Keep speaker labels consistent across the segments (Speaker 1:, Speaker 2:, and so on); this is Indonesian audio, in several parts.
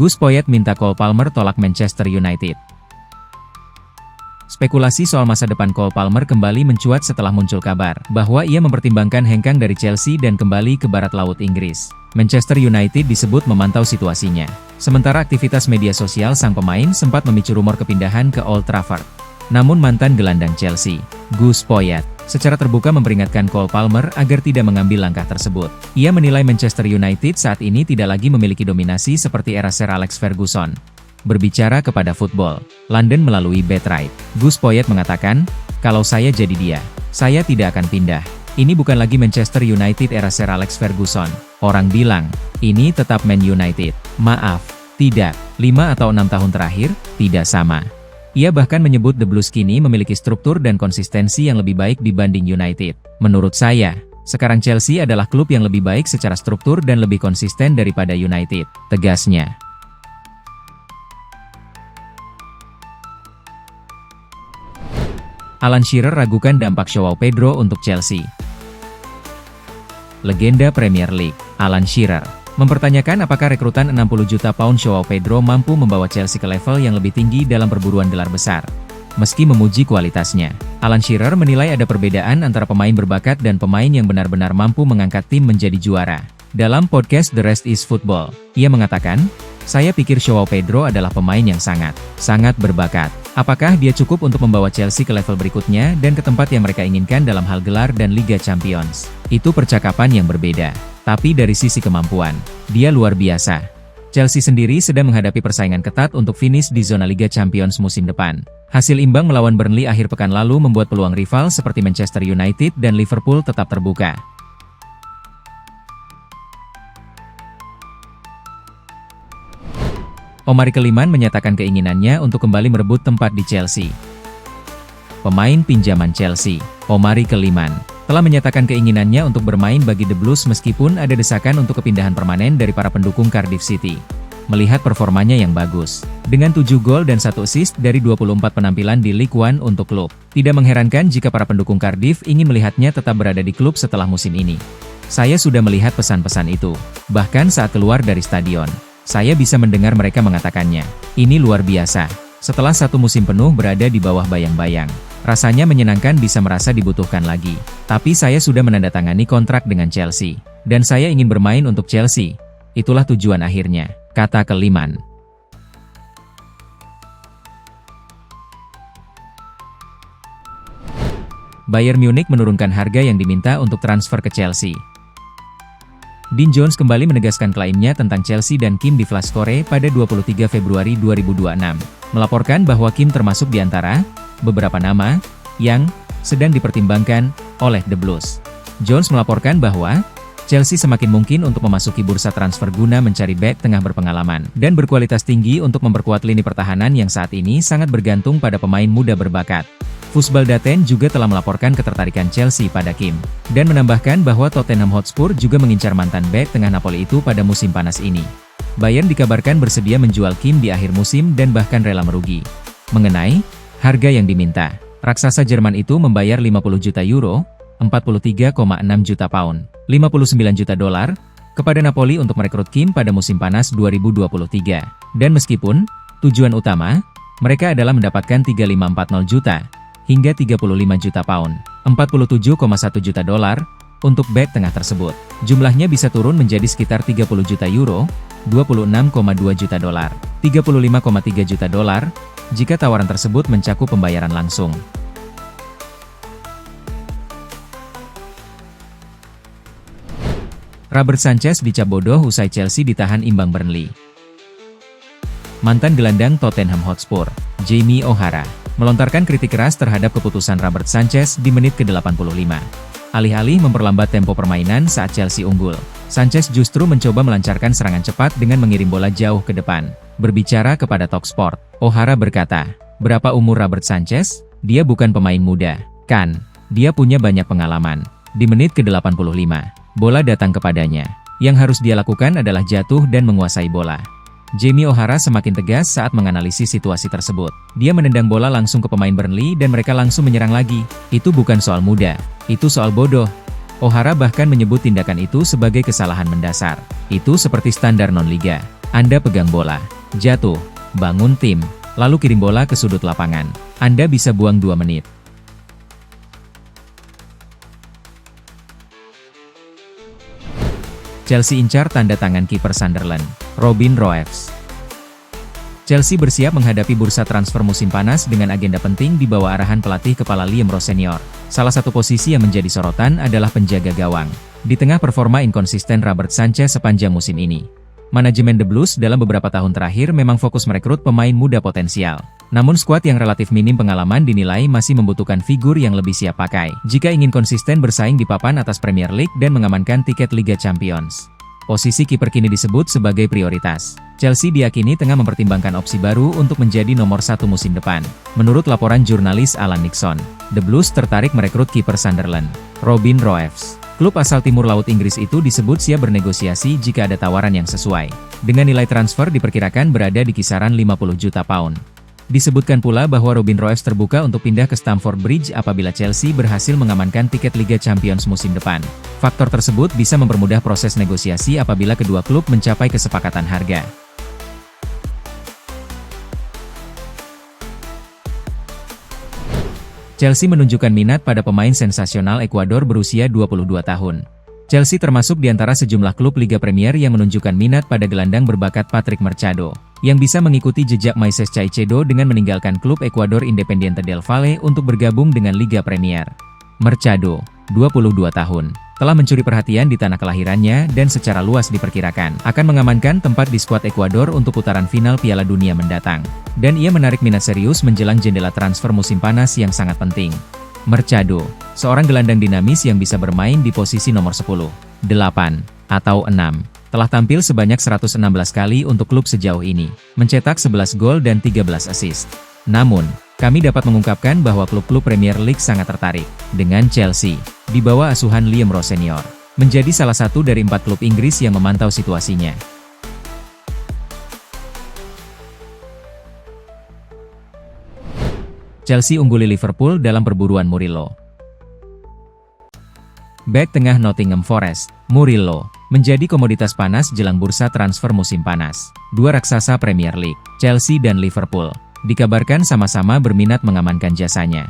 Speaker 1: Gus Poyet minta Cole Palmer tolak Manchester United. Spekulasi soal masa depan Cole Palmer kembali mencuat setelah muncul kabar bahwa ia mempertimbangkan hengkang dari Chelsea dan kembali ke barat laut Inggris. Manchester United disebut memantau situasinya. Sementara aktivitas media sosial sang pemain sempat memicu rumor kepindahan ke Old Trafford. Namun mantan gelandang Chelsea, Gus Poyet, secara terbuka memperingatkan Cole Palmer agar tidak mengambil langkah tersebut. Ia menilai Manchester United saat ini tidak lagi memiliki dominasi seperti era Sir Alex Ferguson. Berbicara kepada Football London melalui Bet-Right, Gus Poyet mengatakan, "Kalau saya jadi dia, saya tidak akan pindah. Ini bukan lagi Manchester United era Sir Alex Ferguson. Orang bilang, ini tetap Man United. Maaf, tidak. 5 atau 6 tahun terakhir, tidak sama." Ia bahkan menyebut The Blues kini memiliki struktur dan konsistensi yang lebih baik dibanding United. "Menurut saya, sekarang Chelsea adalah klub yang lebih baik secara struktur dan lebih konsisten daripada United," tegasnya. Alan Shearer ragukan dampak Joao Pedro untuk Chelsea. Legenda Premier League, Alan Shearer, mempertanyakan apakah rekrutan 60 juta pound Joao Pedro mampu membawa Chelsea ke level yang lebih tinggi dalam perburuan gelar besar. Meski memuji kualitasnya, Alan Shearer menilai ada perbedaan antara pemain berbakat dan pemain yang benar-benar mampu mengangkat tim menjadi juara. Dalam podcast The Rest is Football, ia mengatakan, "Saya pikir Joao Pedro adalah pemain yang sangat berbakat. Apakah dia cukup untuk membawa Chelsea ke level berikutnya dan ke tempat yang mereka inginkan dalam hal gelar dan Liga Champions? Itu percakapan yang berbeda. Tapi dari sisi kemampuan, dia luar biasa." Chelsea sendiri sedang menghadapi persaingan ketat untuk finish di zona Liga Champions musim depan. Hasil imbang melawan Burnley akhir pekan lalu membuat peluang rival seperti Manchester United dan Liverpool tetap terbuka. Omari Keliman menyatakan keinginannya untuk kembali merebut tempat di Chelsea. Pemain pinjaman Chelsea, Omari Keliman, telah menyatakan keinginannya untuk bermain bagi The Blues meskipun ada desakan untuk kepindahan permanen dari para pendukung Cardiff City. Melihat performanya yang bagus, dengan 7 gol dan 1 assist dari 24 penampilan di League One untuk klub, tidak mengherankan jika para pendukung Cardiff ingin melihatnya tetap berada di klub setelah musim ini. "Saya sudah melihat pesan-pesan itu, bahkan saat keluar dari stadion. Saya bisa mendengar mereka mengatakannya. Ini luar biasa. Setelah 1 musim penuh berada di bawah bayang-bayang, rasanya menyenangkan bisa merasa dibutuhkan lagi. Tapi saya sudah menandatangani kontrak dengan Chelsea, dan saya ingin bermain untuk Chelsea. Itulah tujuan akhirnya," kata Keliman. Bayern Munich menurunkan harga yang diminta untuk transfer ke Chelsea. Dean Jones kembali menegaskan klaimnya tentang Chelsea dan Kim di Flash Score pada 23 Februari 2026, melaporkan bahwa Kim termasuk di antara beberapa nama yang sedang dipertimbangkan oleh The Blues. Jones melaporkan bahwa Chelsea semakin mungkin untuk memasuki bursa transfer guna mencari bek tengah berpengalaman dan berkualitas tinggi untuk memperkuat lini pertahanan yang saat ini sangat bergantung pada pemain muda berbakat. Fußballdaten juga telah melaporkan ketertarikan Chelsea pada Kim, dan menambahkan bahwa Tottenham Hotspur juga mengincar mantan bek tengah Napoli itu pada musim panas ini. Bayern dikabarkan bersedia menjual Kim di akhir musim dan bahkan rela merugi. Mengenai harga yang diminta, raksasa Jerman itu membayar 50 juta euro, 43,6 juta pound, 59 juta dolar, kepada Napoli untuk merekrut Kim pada musim panas 2023. Dan meskipun tujuan utama mereka adalah mendapatkan 3540 juta, hingga 35 juta pound, 47,1 juta dolar, untuk bek tengah tersebut, jumlahnya bisa turun menjadi sekitar 30 juta euro, 26,2 juta dolar, 35,3 juta dolar, jika tawaran tersebut mencakup pembayaran langsung. Robert Sanchez dicap bodoh usai Chelsea ditahan imbang Burnley. Mantan gelandang Tottenham Hotspur, Jamie O'Hara, melontarkan kritik keras terhadap keputusan Robert Sanchez di menit ke-85. Alih-alih memperlambat tempo permainan saat Chelsea unggul, Sanchez justru mencoba melancarkan serangan cepat dengan mengirim bola jauh ke depan. Berbicara kepada Talksport, O'Hara berkata, "Berapa umur Robert Sanchez? Dia bukan pemain muda, kan? Dia punya banyak pengalaman." Di menit ke-85, bola datang kepadanya. Yang harus dia lakukan adalah jatuh dan menguasai bola. Jamie O'Hara semakin tegas saat menganalisis situasi tersebut. Dia menendang bola langsung ke pemain Burnley dan mereka langsung menyerang lagi. "Itu bukan soal muda, itu soal bodoh." O'Hara bahkan menyebut tindakan itu sebagai kesalahan mendasar. "Itu seperti standar non-liga. Anda pegang bola, jatuh, bangun tim, lalu kirim bola ke sudut lapangan. Anda bisa buang 2 menit. Chelsea incar tanda tangan kiper Sunderland, Robin Roeves. Chelsea bersiap menghadapi bursa transfer musim panas dengan agenda penting di bawah arahan pelatih kepala Liam Rose Senior. Salah satu posisi yang menjadi sorotan adalah penjaga gawang. Di tengah performa inkonsisten Robert Sanchez sepanjang musim ini, manajemen The Blues dalam beberapa tahun terakhir memang fokus merekrut pemain muda potensial. Namun skuad yang relatif minim pengalaman dinilai masih membutuhkan figur yang lebih siap pakai jika ingin konsisten bersaing di papan atas Premier League dan mengamankan tiket Liga Champions. Posisi kiper kini disebut sebagai prioritas. Chelsea diyakini tengah mempertimbangkan opsi baru untuk menjadi nomor 1 musim depan. Menurut laporan jurnalis Alan Nixon, The Blues tertarik merekrut kiper Sunderland, Robin Roeves. Klub asal Timur Laut Inggris itu disebut siap bernegosiasi jika ada tawaran yang sesuai. Dengan nilai transfer diperkirakan berada di kisaran 50 juta pound. Disebutkan pula bahwa Robin Roeves terbuka untuk pindah ke Stamford Bridge apabila Chelsea berhasil mengamankan tiket Liga Champions musim depan. Faktor tersebut bisa mempermudah proses negosiasi apabila kedua klub mencapai kesepakatan harga. Chelsea menunjukkan minat pada pemain sensasional Ekuador berusia 22 tahun. Chelsea termasuk di antara sejumlah klub Liga Premier yang menunjukkan minat pada gelandang berbakat Patrick Mercado, yang bisa mengikuti jejak Moises Caicedo dengan meninggalkan klub Ekuador Independiente del Valle untuk bergabung dengan Liga Premier. Mercado, 22 tahun, telah mencuri perhatian di tanah kelahirannya dan secara luas diperkirakan akan mengamankan tempat di skuad Ekuador untuk putaran final Piala Dunia mendatang. Dan ia menarik minat serius menjelang jendela transfer musim panas yang sangat penting. Mercado, seorang gelandang dinamis yang bisa bermain di posisi nomor 10, 8, atau 6, telah tampil sebanyak 116 kali untuk klub sejauh ini, mencetak 11 gol dan 13 assist. Namun, kami dapat mengungkapkan bahwa klub-klub Premier League sangat tertarik dengan Chelsea, di bawah asuhan Liam Rose Senior, menjadi salah satu dari 4 klub Inggris yang memantau situasinya. Chelsea ungguli Liverpool dalam perburuan Murillo. Bek tengah Nottingham Forest, Murillo, menjadi komoditas panas jelang bursa transfer musim panas. Dua raksasa Premier League, Chelsea dan Liverpool, dikabarkan sama-sama berminat mengamankan jasanya.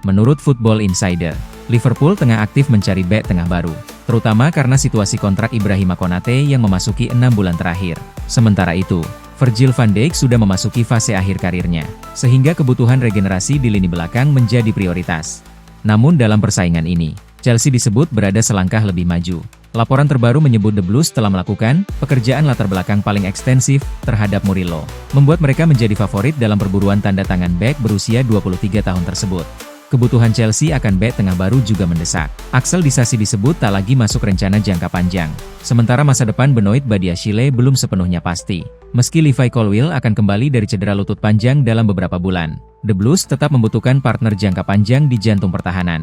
Speaker 1: Menurut Football Insider, Liverpool tengah aktif mencari bek tengah baru, terutama karena situasi kontrak Ibrahima Konate yang memasuki 6 bulan terakhir. Sementara itu, Virgil van Dijk sudah memasuki fase akhir karirnya, sehingga kebutuhan regenerasi di lini belakang menjadi prioritas. Namun dalam persaingan ini, Chelsea disebut berada selangkah lebih maju. Laporan terbaru menyebut The Blues telah melakukan pekerjaan latar belakang paling ekstensif terhadap Murillo, membuat mereka menjadi favorit dalam perburuan tanda tangan bek berusia 23 tahun tersebut. Kebutuhan Chelsea akan bek tengah baru juga mendesak. Axel Disasi disebut tak lagi masuk rencana jangka panjang. Sementara masa depan Benoit Badiashile belum sepenuhnya pasti. Meski Levi Colwill akan kembali dari cedera lutut panjang dalam beberapa bulan, The Blues tetap membutuhkan partner jangka panjang di jantung pertahanan.